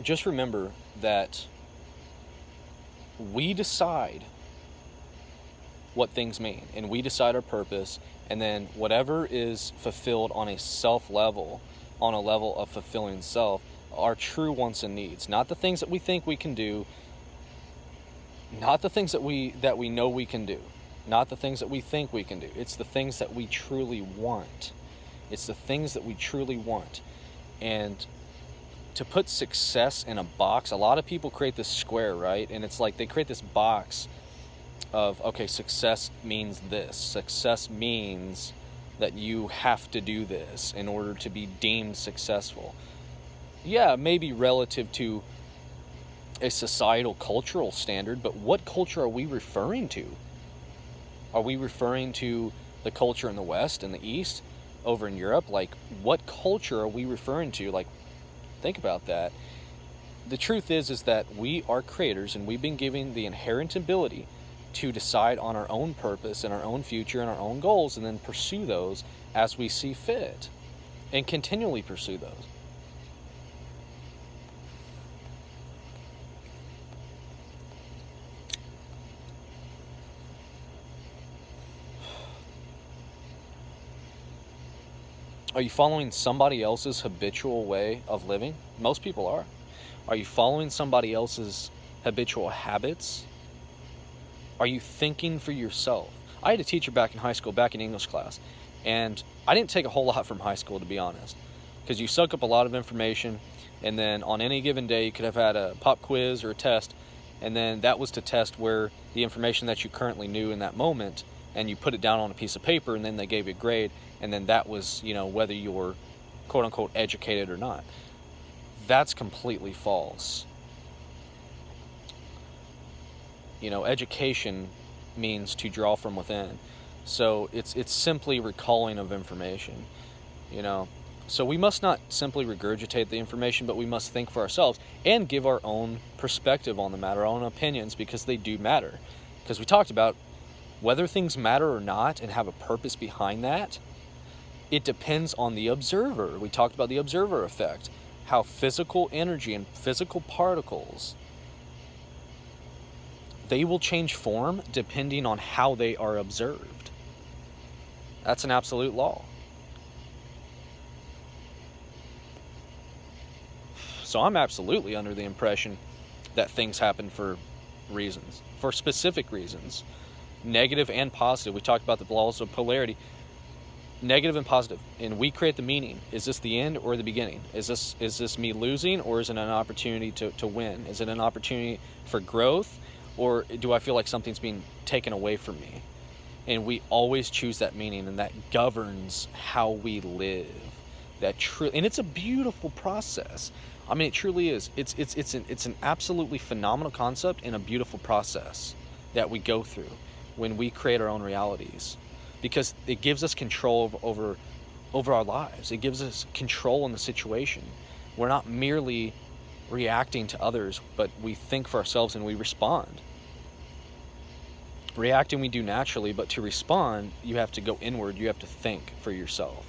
just remember that we decide what things mean, and we decide our purpose, and then whatever is fulfilled on a self level, on a level of fulfilling self, our true wants and needs, not the things that we think we can do, not the things that we know we can do, not the things that we think we can do. It's the things that we truly want. It's the things that we truly want. And to put success in a box, a lot of people create this square, right? And it's like they create this box of, okay, success means this. Success means that you have to do this in order to be deemed successful. Yeah, maybe relative to a societal cultural standard, but what culture are we referring to? Are we referring to the culture in the West and the East over in Europe? Like, what culture are we referring to? Like, think about that. The truth is that we are creators, and we've been given the inherent ability to decide on our own purpose and our own future and our own goals, and then pursue those as we see fit, and continually pursue those. Are you following somebody else's habitual way of living? Most people are. Are you following somebody else's habitual habits? Are you thinking for yourself? I had a teacher back in high school, back in English class, and I didn't take a whole lot from high school, to be honest, because you suck up a lot of information, and then on any given day you could have had a pop quiz or a test, and then that was to test where the information that you currently knew in that moment, and you put it down on a piece of paper, and then they gave you a grade, and then that was, whether you were quote-unquote educated or not. That's completely false. Education means to draw from within. So it's simply recalling of information, So we must not simply regurgitate the information, but we must think for ourselves and give our own perspective on the matter, our own opinions, because they do matter. Because we talked about whether things matter or not and have a purpose behind that, it depends on the observer. We talked about the observer effect, how physical energy and physical particles, they will change form depending on how they are observed. That's an absolute law. So I'm absolutely under the impression that things happen for reasons, for specific reasons, negative and positive. We talked about the laws of polarity, negative and positive, and we create the meaning. Is this the end or the beginning? Is this me losing, or is it an opportunity to win? Is it an opportunity for growth, or do I feel like something's being taken away from me? And we always choose that meaning, and that governs how we live. And it's a beautiful process. I mean, it truly is. It's an absolutely phenomenal concept and a beautiful process that we go through when we create our own realities, because it gives us control over our lives. It gives us control in the situation. We're not merely reacting to others, but we think for ourselves and we respond. Reacting we do naturally, but to respond, you have to go inward. You have to think for yourself.